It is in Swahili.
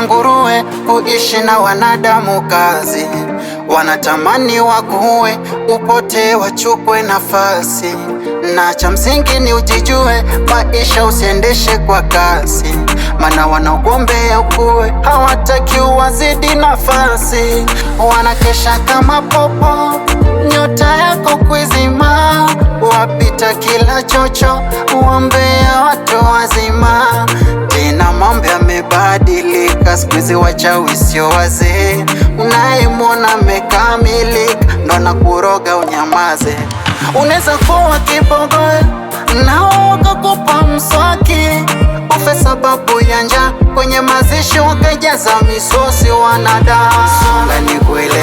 kama nguruwe, kuishi na wanadamu kazi. Wanatamani wakuue, upote wachukue nafasi. Na cha msingi ni ujijue, maisha usiendeshe kwa kasi. Mana wanaogombea ukue, hawataki uwazidi nafasi. Wanakesha kama popo, nyota yako kuizima. Wapita kila chocho, uombea watu wazima. Tena mambo yamebadilika, siku hizi wachawi sio wazee. Unayemwona amekamilika, ndo anakuroga unyamaze. Unaweza kuwa kibogoyo na ukakupa mswaki, ufe sababu ya njaa, kwenye mazishi wakajaza misosi. Wanadamu songa nikueleze,